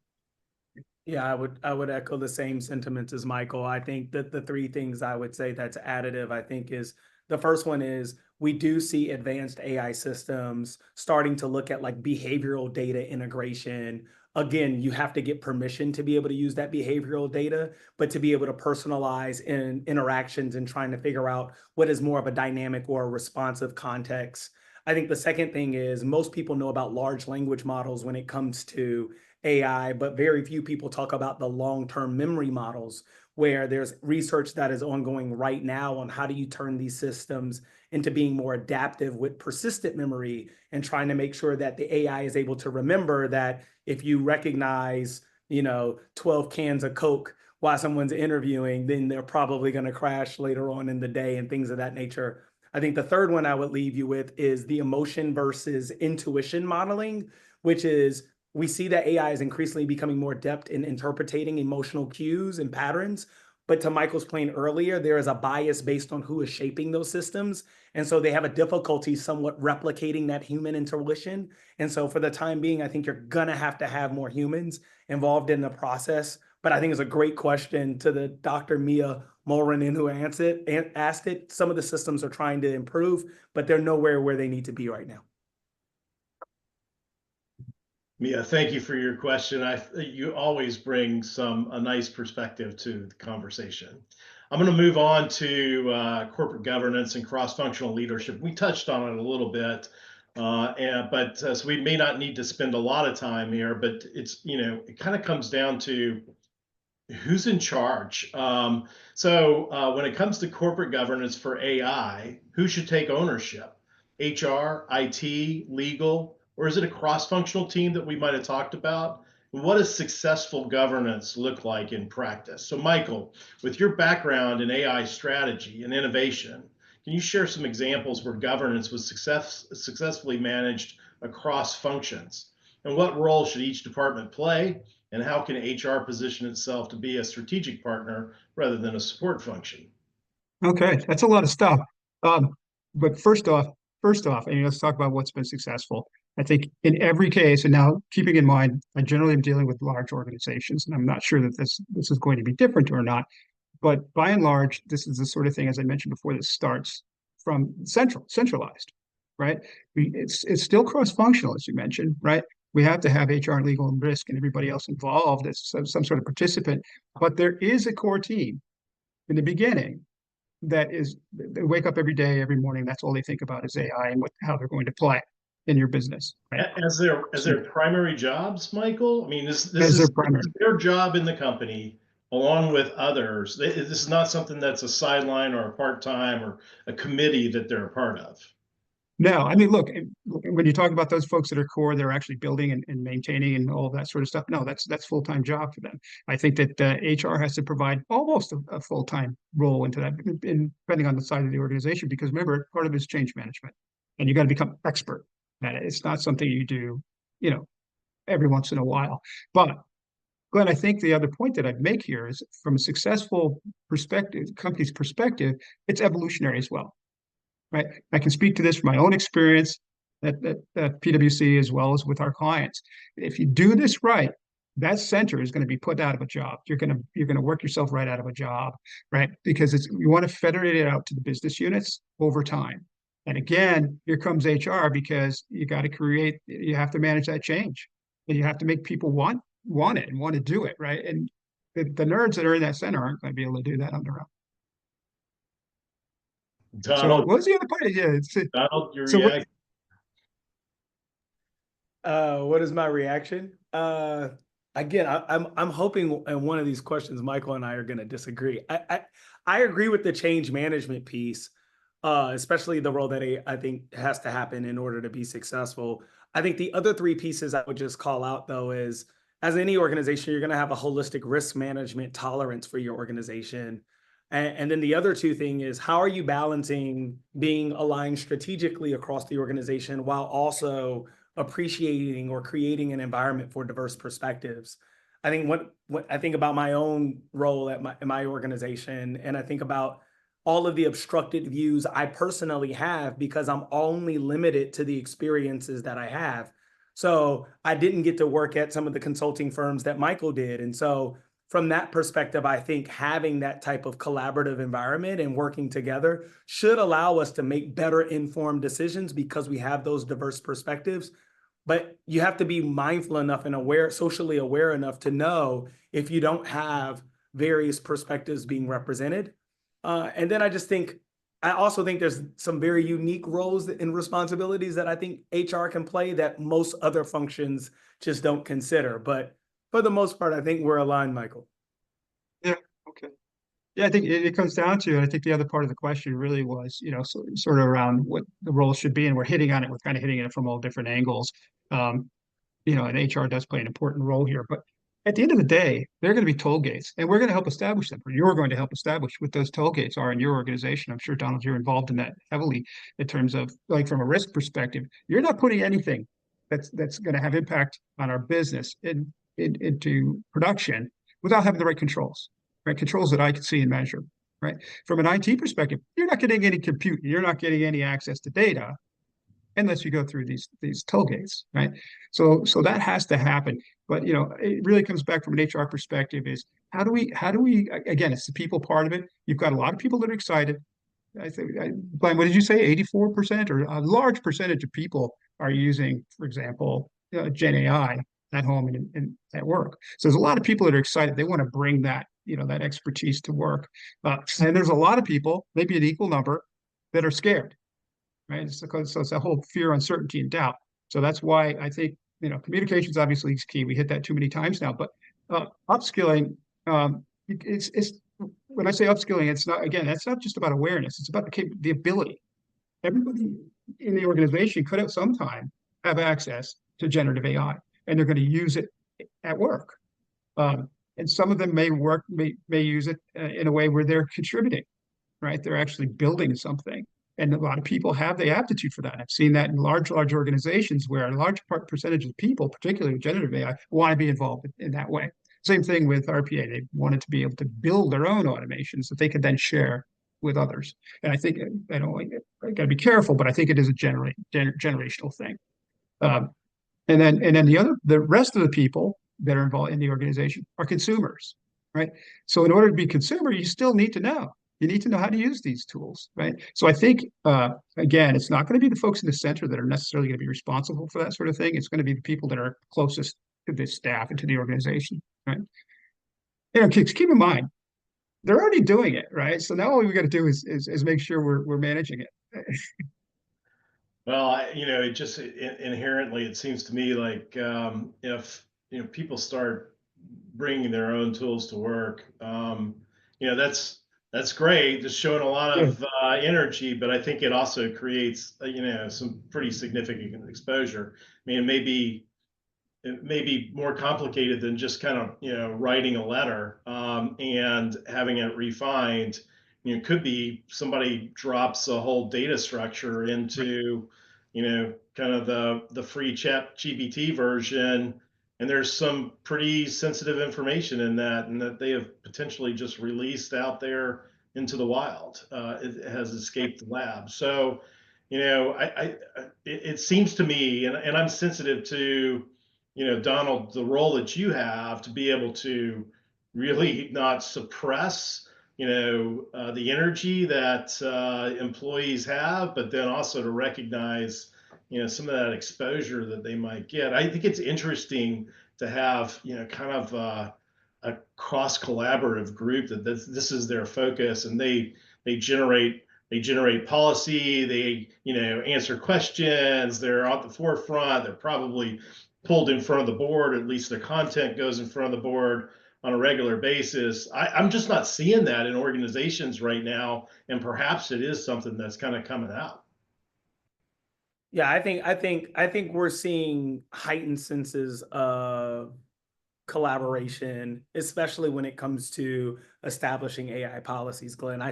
Yeah, I would echo the same sentiments as Michael. I think that the three things I would say that's additive, I think, is the first one is we do see advanced AI systems starting to look at like behavioral data integration. Again, you have to get permission to be able to use that behavioral data, but to be able to personalize in interactions and trying to figure out what is more of a dynamic or a responsive context. I think the second thing is most people know about large language models when it comes to AI, but very few people talk about the long-term memory models, where there's research that is ongoing right now on how do you turn these systems into being more adaptive with persistent memory and trying to make sure that the AI is able to remember that if you recognize, 12 cans of Coke while someone's interviewing, then they're probably going to crash later on in the day and things of that nature. I think the third one I would leave you with is the emotion versus intuition modeling, which is we see that AI is increasingly becoming more adept in interpreting emotional cues and patterns. But to Michael's point earlier, there is a bias based on who is shaping those systems. And so they have a difficulty somewhat replicating that human intuition. And so for the time being, I think you're going to have more humans involved in the process. But I think it's a great question to the Dr. Mia Mulrenin who asked it. Some of the systems are trying to improve, but they're nowhere where they need to be right now. Mia, thank you for your question. You always bring a nice perspective to the conversation. I'm going to move on to corporate governance and cross-functional leadership. We touched on it a little bit, so we may not need to spend a lot of time here. But it kind of comes down to who's in charge. So when it comes to corporate governance for AI, who should take ownership? HR, IT, legal, or is it a cross-functional team that we might have talked about? And what does successful governance look like in practice? So Michael, with your background in AI strategy and innovation, can you share some examples where governance was successfully managed across functions? And what role should each department play? And how can HR position itself to be a strategic partner rather than a support function? Okay, that's a lot of stuff. Um, but first off, and let's talk about what's been successful. I think in every case, and now keeping in mind, I generally am dealing with large organizations, and I'm not sure that this is going to be different or not. But by and large, this is the sort of thing, as I mentioned before, that starts from centralized, right? It's still cross-functional, as you mentioned, right? We have to have HR, legal, and risk, and everybody else involved as some sort of participant. But there is a core team in the beginning that is, they wake up every day, every morning. That's all they think about is AI and how they're going to play in your business, right? As their primary jobs, Michael? I mean, this As their is primary. their job in the company along with others. This is not something that's a sideline or a part-time or a committee that they're a part of. No, I mean, look, when you talk about those folks that are core, they're actually building and maintaining and all that sort of stuff. No, that's full-time job for them. I think that HR has to provide almost a full-time role into that, depending on the side of the organization, because remember, part of it is change management, and you got to become expert at it. It's not something you do, every once in a while. But Glenn, I think the other point that I'd make here is from a successful company's perspective, it's evolutionary as well. Right. I can speak to this from my own experience at PwC as well as with our clients. If you do this right, that center is going to be put out of a job. You're going to work yourself right out of a job, right? Because you want to federate it out to the business units over time. And again, here comes HR because you have to manage that change, and you have to make people want it and want to do it, right? And the nerds that are in that center aren't going to be able to do that on their own. So Donald, what was the other part? Yeah, Donald, your so what, reaction? What is my reaction? Again, I'm hoping in one of these questions, Michael and I are going to disagree. I agree with the change management piece, especially the role that I think has to happen in order to be successful. I think the other three pieces I would just call out, though, is as any organization, you're going to have a holistic risk management tolerance for your organization. And then the other two thing is, how are you balancing being aligned strategically across the organization while also appreciating or creating an environment for diverse perspectives? I think what I think about my own role in my organization, and I think about all of the obstructed views I personally have because I'm only limited to the experiences that I have. So I didn't get to work at some of the consulting firms that Michael did. And so from that perspective, I think having that type of collaborative environment and working together should allow us to make better informed decisions because we have those diverse perspectives. But you have to be mindful enough and socially aware enough to know if you don't have various perspectives being represented. And then I also think there's some very unique roles and responsibilities that I think HR can play that most other functions just don't consider. But for the most part, I think we're aligned, Michael. yeah, okay. Yeah, I think it comes down to, and I think the other part of the question really was, sort of around what the role should be, and we're kind of hitting it from all different angles. Um, and HR does play an important role here, but at the end of the day, they're going to be toll gates, and we're going to help establish them, or you're going to help establish what those toll gates are in your organization. I'm sure, Donald, you're involved in that heavily in terms of, like, from a risk perspective. You're not putting anything that's going to have impact on our business into production without having the right controls, right? Controls that I can see and measure, right? From an IT perspective, you're not getting any compute, you're not getting any access to data unless you go through these toll gates, right? So that has to happen. But it really comes back from an HR perspective is how do we again, it's the people part of it. You've got a lot of people that are excited. I think, Glenn, what did you say? 84% or a large percentage of people are using, for example, Gen AI at home and at work. So there's a lot of people that are excited. They want to bring that, that expertise to work. And there's a lot of people, maybe an equal number, that are scared, right? So it's a whole fear, uncertainty, and doubt. So that's why I think, communications obviously is key. We hit that too many times now, but upskilling, it's when I say upskilling, it's not just about awareness. It's about the ability. Everybody in the organization could at some time have access to generative AI, and they're going to use it at work. And some of them may use it in a way where they're contributing, right? They're actually building something And a lot of people have the aptitude for that. I've seen that in large organizations where a large percentage of people, particularly with generative AI, want to be involved in that way. Same thing with RPA. They wanted to be able to build their own automations that they could then share with others. And I think, I got to be careful, but I think it is a generational thing. And then the rest of the people that are involved in the organization are consumers, right? So in order to be consumer, you still need to know. You need to know how to use these tools, right? So I think, again, it's not going to be the folks in the center that are necessarily going to be responsible for that sort of thing. It's going to be the people that are closest to the staff and to the organization, right? Keep in mind, they're already doing it, right? So now all we got to do is make sure we're managing it. Well, it just inherently, it seems to me like if people start bringing their own tools to work, that's great, just showing a lot of energy, but I think it also creates some pretty significant exposure. I mean, it may be more complicated than just kind of writing a letter and having it refined. Could be somebody drops a whole data structure into kind of the free chat GPT version, and there's some pretty sensitive information in that, and that they have potentially just released out there into the wild. It has escaped the lab. So it seems to me, and I'm sensitive to Donald, the role that you have to be able to really not suppress, the energy that employees have, but then also to recognize, some of that exposure that they might get. I think it's interesting to have, kind of a cross collaborative group that this is their focus, and they generate policy, they answer questions, they're at the forefront, they're probably pulled in front of the board, at least their content goes in front of the board on a regular basis. I'm just not seeing that in organizations right now, and perhaps it is something that's kind of coming out. Yeah, I think we're seeing heightened senses of collaboration, especially when it comes to establishing AI policies, Glenn. I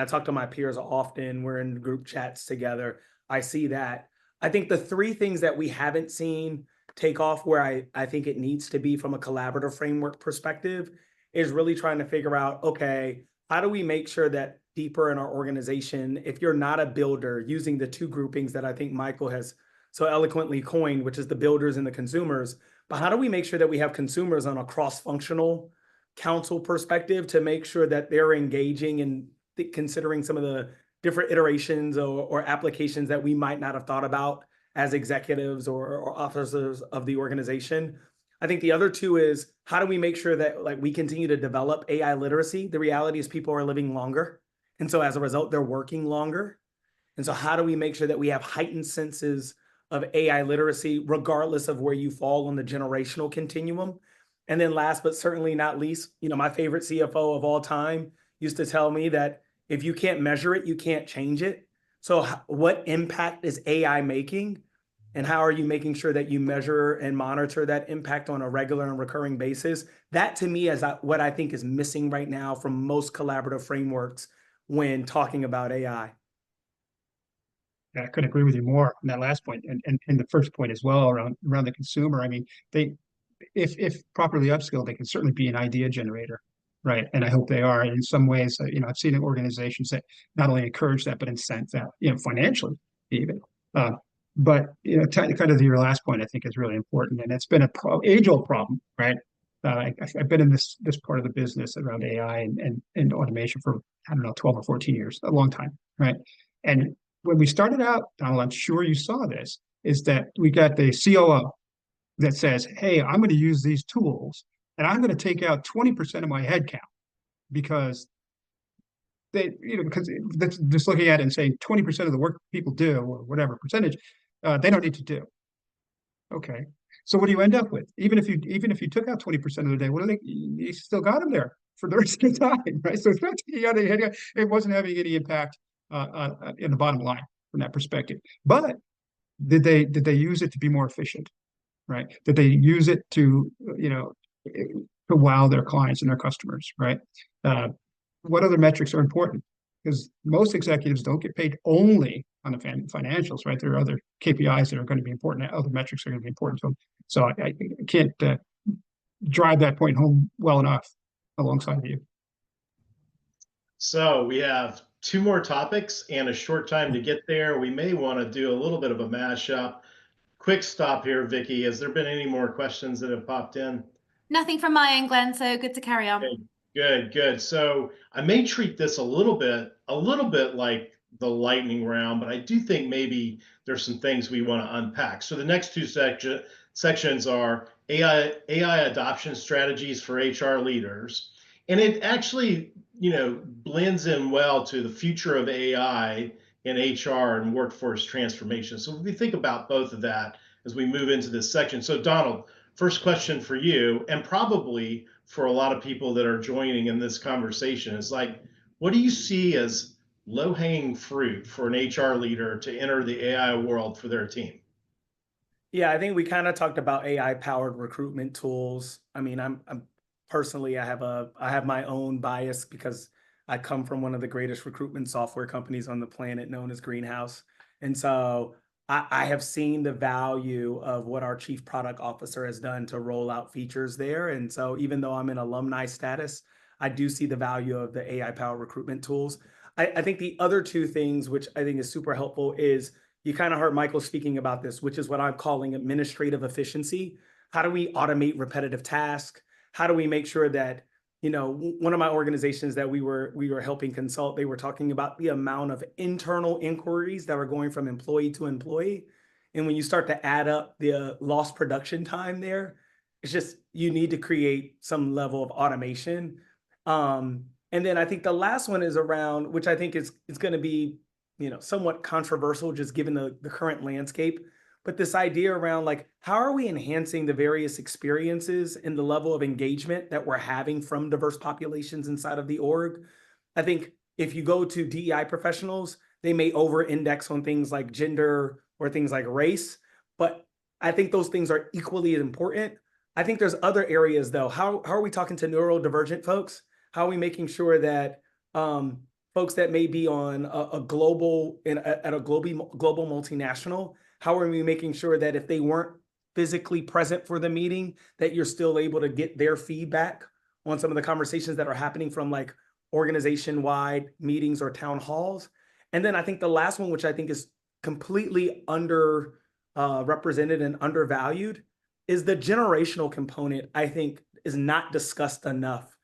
talk to my peers often. We're in group chats together. I see that. I think the three things that we haven't seen take off where I think it needs to be from a collaborative framework perspective is really trying to figure out, okay, how do we make sure that deeper in our organization, if you're not a builder, using the two groupings that I think Michael has so eloquently coined, which is the builders and the consumers, but how do we make sure that we have consumers on a cross-functional council perspective to make sure that they're engaging and considering some of the different iterations or applications that we might not have thought about as executives or officers of the organization? I think the other two is, how do we make sure that we continue to develop AI literacy? The reality is people are living longer. And so as a result, they're working longer. And so how do we make sure that we have heightened senses of AI literacy, regardless of where you fall on the generational continuum? And then last, but certainly not least, my favorite CFO of all time used to tell me that if you can't measure it, you can't change it. So what impact is AI making? And how are you making sure that you measure and monitor that impact on a regular and recurring basis? That to me is what I think is missing right now from most collaborative frameworks when talking about AI. Yeah, I couldn't agree with you more on that last point, and the first point as well around the consumer. I mean, if properly upskilled, they can certainly be an idea generator, right? And I hope they are. And in some ways, I've seen organizations that not only encourage that but incent that, financially even. But kind of your last point, I think, is really important, and it's been a age-old problem, right? I've been in this part of the business around AI and automation for, I don't know, 12 or 14 years, a long time, right? And when we started out, Donald, I'm sure you saw this, is that we got the COO that says, hey, I'm going to use these tools and I'm going to take out 20% of my headcount because because just looking at it and saying 20% of the work people do, or whatever percentage, they don't need to do. Okay. So what do you end up with? Even if you took out 20% of the day, you still got them there for the rest of the time, right? So it's not taking out any headcount. It wasn't having any impact in the bottom line from that perspective. But did they use it to be more efficient, right? Did they use it to to wow their clients and their customers, right? What other metrics are important? because most executives don't get paid only on the financials, right? There are other KPIs that are going to be important, other metrics are going to be important to them. So I can't drive that point home well enough alongside of you. So we have 2 more topics and a short time to get there. We may want to do a little bit of a mashup. Quick stop here, Vicky. Has there been any more questions that have popped in? Nothing from my end, Glenn, so good to carry on. Okay, good. So I may treat this a little bit like the lightning round, but I do think maybe there's some things we want to unpack. So the next 2 sections are AI adoption strategies for HR leaders. And it actually, blends in well to the future of AI in HR and workforce transformation. So we think about both of that as we move into this section. So Donald, first question for you, and probably for a lot of people that are joining in this conversation, is like, what do you see as low-hanging fruit for an HR leader to enter the AI world for their team? Yeah, I think we kind of talked about AI-powered recruitment tools. I mean, I'm personally, I have my own bias because I come from one of the greatest recruitment software companies on the planet, known as Greenhouse, and so I have seen the value of what our chief product officer has done to roll out features there. And so even though I'm in alumni status, I do see the value of the AI-powered recruitment tools. I think the other 2 things, which I think is super helpful, is you kind of heard Michael speaking about this, which is what I'm calling administrative efficiency. How do we automate repetitive tasks? How do we make sure that, one of my organizations that we were helping consult, they were talking about the amount of internal inquiries that were going from employee to employee. And when you start to add up the lost production time there, it's just, you need to create some level of automation. And then I think the last one is around, which I think is going to be, somewhat controversial just given the current landscape. But this idea around like, how are we enhancing the various experiences and the level of engagement that we're having from diverse populations inside of the org? I think if you go to DEI professionals, they may over-index on things like gender or things like race, but I think those things are equally important. I think there's other areas though. How are we talking to neurodivergent folks? How are we making sure that folks that may be on a global multinational, how are we making sure that if they weren't physically present for the meeting, that you're still able to get their feedback on some of the conversations that are happening from like organization-wide meetings or town halls? And then I think the last one, which I think is completely under represented and undervalued, is the generational component. I think is not discussed enough.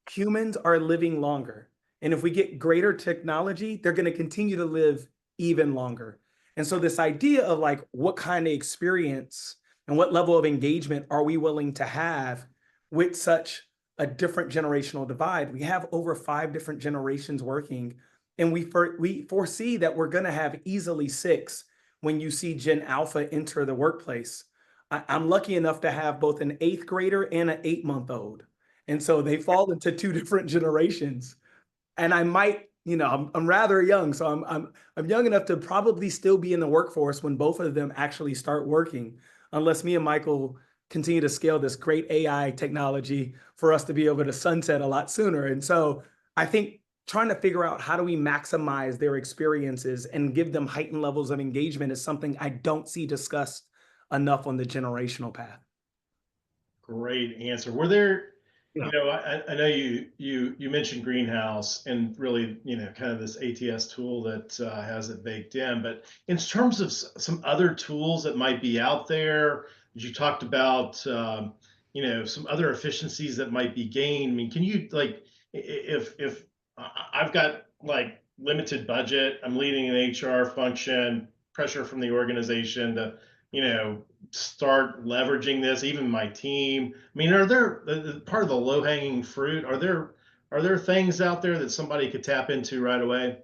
Humans are living longer. And if we get greater technology, they're going to continue to live even longer. And so this idea of like, what kind of experience and what level of engagement are we willing to have with such a different generational divide? We have over 5 different generations working, and we foresee that we're going to have easily 6 when you see Gen Alpha enter the workplace. I'm lucky enough to have both an 8th grader and an 8-month-old. And so they fall into 2 different generations. And I might, I'm rather young, so I'm young enough to probably still be in the workforce when both of them actually start working, unless me and Michael continue to scale this great AI technology for us to be able to sunset a lot sooner. And so I think trying to figure out how do we maximize their experiences and give them heightened levels of engagement is something I don't see discussed enough on the generational path. Great answer. Were there, Yeah. I know you mentioned Greenhouse and really, kind of this ATS tool that has it baked in, but in terms of some other tools that might be out there, you talked about, some other efficiencies that might be gained. I mean, can you like, if I've got like limited budget, I'm leading an HR function, pressure from the organization to, start leveraging this, even my team. I mean, are there part of the low-hanging fruit? Are there things out there that somebody could tap into right away?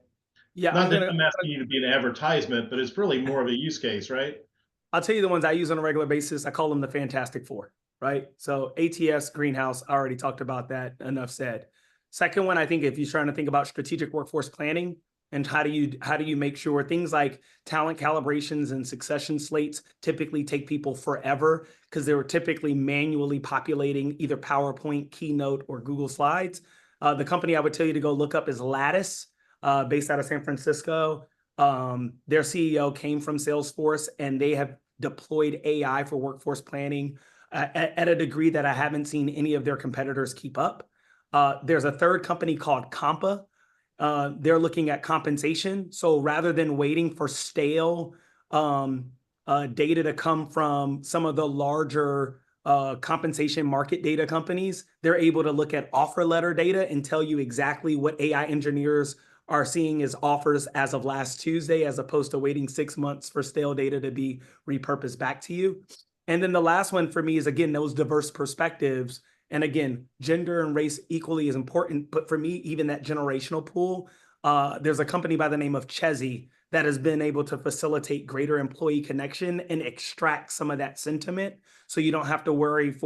Yeah, Not that I'm asking you to be an advertisement, but it's really more of a use case, right? I'll tell you the ones I use on a regular basis. I call them the Fantastic Four, right? So ATS, Greenhouse, I already talked about that, enough said. Second one, I think if you're trying to think about strategic workforce planning and how do you make sure things like talent calibrations and succession slates typically take people forever because they were typically manually populating either PowerPoint, Keynote, or Google Slides. The company I would tell you to go look up is Lattice. based out of San Francisco. Their CEO came from Salesforce, and they have deployed AI for workforce planning at a degree that I haven't seen any of their competitors keep up. There's a third company called Compa. They're looking at compensation. So rather than waiting for stale data to come from some of the larger compensation market data companies, they're able to look at offer letter data and tell you exactly what AI engineers are seeing as offers as of last Tuesday, as opposed to waiting 6 months for stale data to be repurposed back to you. And then the last one for me is, again, those diverse perspectives. And again, gender and race equally is important. But for me, even that generational pool, there's a company by the name of Chezi that has been able to facilitate greater employee connection and extract some of that sentiment. So you don't have to worry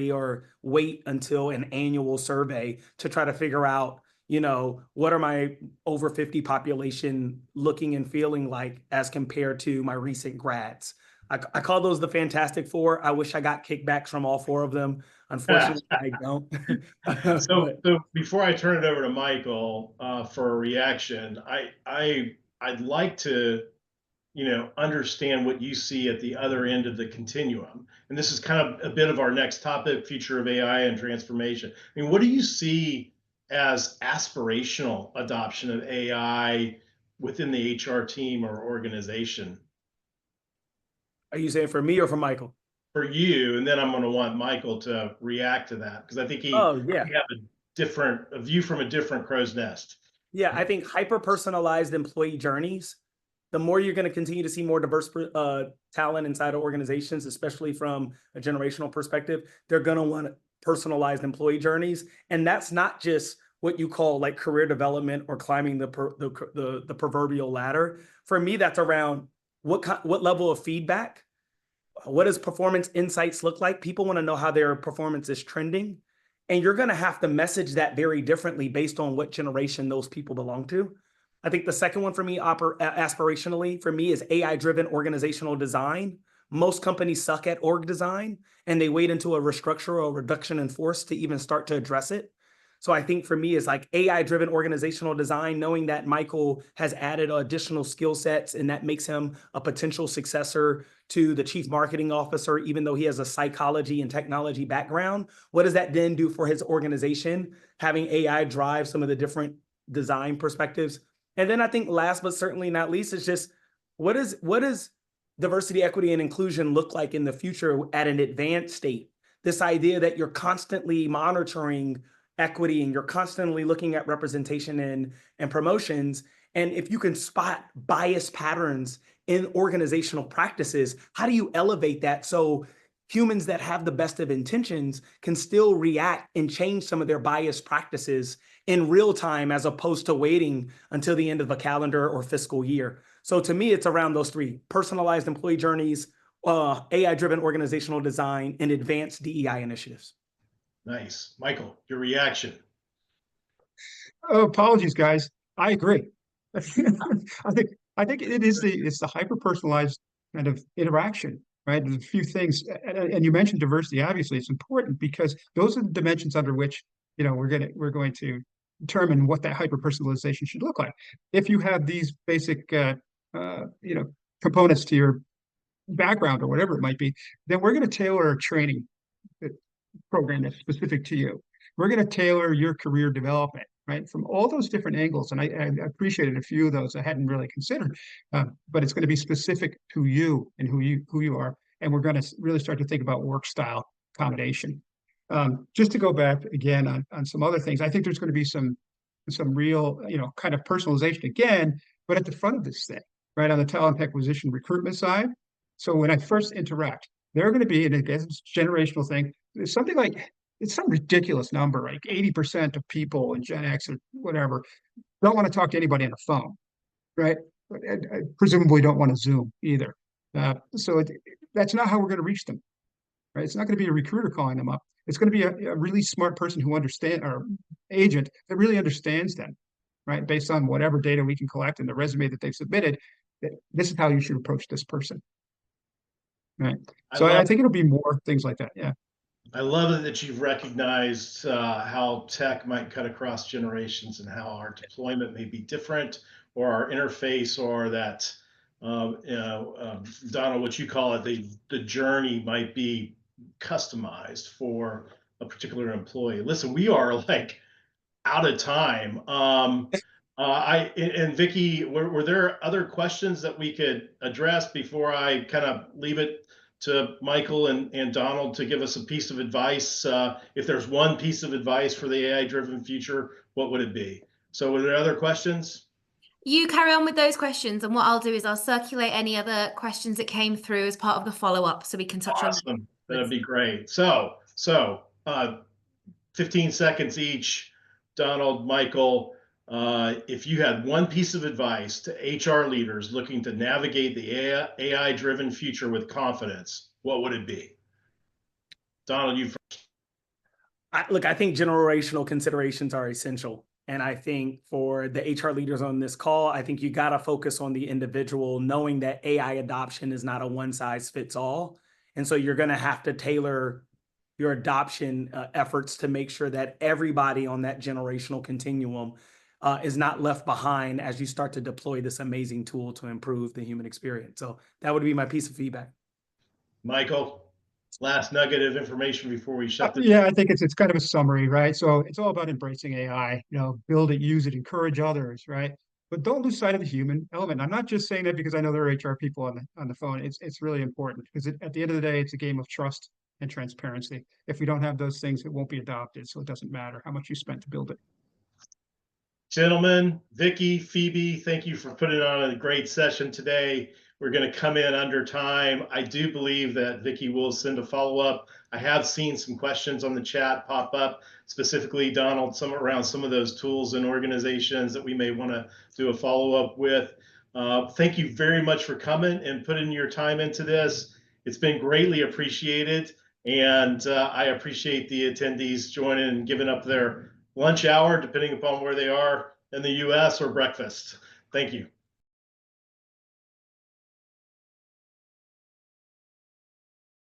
or wait until an annual survey to try to figure out, what are my over 50 population looking and feeling like as compared to my recent grads. I call those the Fantastic Four. I wish I got kickbacks from all four of them. Unfortunately, I don't. So before I turn it over to Michael for a reaction, I'd like to, understand what you see at the other end of the continuum. And this is kind of a bit of our next topic, future of AI and transformation. I mean, what do you see as aspirational adoption of AI within the HR team or organization? Are you saying for me or for Michael? For you, and then I'm going to want Michael to react to that, because I think he Oh, yeah. have a view from a different crow's nest. Yeah, I think hyper-personalized employee journeys, the more you're going to continue to see more diverse talent inside of organizations, especially from a generational perspective, they're going to want personalized employee journeys. And that's not just what you call like career development or climbing the proverbial ladder. For me, that's around what level of feedback, what does performance insights look like? People want to know how their performance is trending. And you're going to have to message that very differently based on what generation those people belong to. I think the second one for me, aspirationally, for me, is AI-driven organizational design. Most companies suck at org design, and they wait until a restructure or reduction in force to even start to address it. So I think for me is like AI-driven organizational design, knowing that Michael has added additional skill sets and that makes him a potential successor to the chief marketing officer, even though he has a psychology and technology background. What does that then do for his organization? Having AI drive some of the different design perspectives. And then I think last but certainly not least is just what does diversity, equity, and inclusion look like in the future at an advanced state? This idea that you're constantly monitoring equity and you're constantly looking at representation and promotions. And if you can spot bias patterns in organizational practices, how do you elevate that so humans that have the best of intentions can still react and change some of their biased practices in real time, as opposed to waiting until the end of a calendar or fiscal year? So to me, it's around those three: personalized employee journeys, AI-driven organizational design, and advanced DEI initiatives. Nice. Michael, your reaction. Oh, apologies, guys. I agree. I think it's the hyper-personalized kind of interaction, right? There's a few things, and you mentioned diversity. Obviously, it's important because those are the dimensions under which we're going to determine what that hyper-personalization should look like. If you have these basic components to your background or whatever it might be, then we're going to tailor a training program that's specific to you. We're going to tailor your career development, right, from all those different angles. And I appreciated a few of those I hadn't really considered, but it's going to be specific to you and who you are. And we're going to really start to think about work style accommodation. Just to go back again on some other things, I think there's going to be some real, kind of personalization again, but at the front of this thing, right, on the talent acquisition recruitment side. So when I first interact, they're going to be, and again, it's a generational thing. It's something like, it's some ridiculous number, like 80% of people in Gen X or whatever don't want to talk to anybody on the phone, right? I presumably don't want to Zoom either. So that's not how we're going to reach them, right? It's not going to be a recruiter calling them up. It's going to be a really smart person who understands, or agent that really understands them, right? Based on whatever data we can collect and the resume that they've submitted, that this is how you should approach this person, right? So I think it'll be more things like that. Yeah. I love it that you've recognized how tech might cut across generations and how our deployment may be different, or our interface, or that Donald, what you call it, the journey might be customized for a particular employee. Listen, we are like out of time. And Vicky, were there other questions that we could address before I kind of leave it to Michael and Donald to give us a piece of advice? If there's one piece of advice for the AI-driven future, what would it be? So were there other questions? You carry on with those questions, and what I'll do is I'll circulate any other questions that came through as part of the follow-up so we can touch on them. Awesome. That'd be great. So 15 seconds each. Donald, Michael, if you had one piece of advice to HR leaders looking to navigate the AI-driven future with confidence, what would it be? Donald, you first. Look, I think generational considerations are essential. And I think for the HR leaders on this call, I think you got to focus on the individual, knowing that AI adoption is not a one size fits all. And so you're going to have to tailor your adoption efforts to make sure that everybody on that generational continuum is not left behind as you start to deploy this amazing tool to improve the human experience. So that would be my piece of feedback. Michael, last nugget of information before we shut the Yeah, I think it's kind of a summary, right? So it's all about embracing AI, build it, use it, encourage others, right? But don't lose sight of the human element. I'm not just saying that because I know there are HR people on the phone. It's really important because at the end of the day, it's a game of trust and transparency. If we don't have those things, it won't be adopted. So it doesn't matter how much you spent to build it. Gentlemen, Vicky, Phoebe, thank you for putting on a great session today. We're going to come in under time. I do believe that Vicky will send a follow-up. I have seen some questions on the chat pop up, specifically, Donald, around some of those tools and organizations that we may want to do a follow-up with. Thank you very much for coming and putting your time into this. It's been greatly appreciated, and I appreciate the attendees joining and giving up their lunch hour, depending upon where they are in the US, or breakfast. Thank you.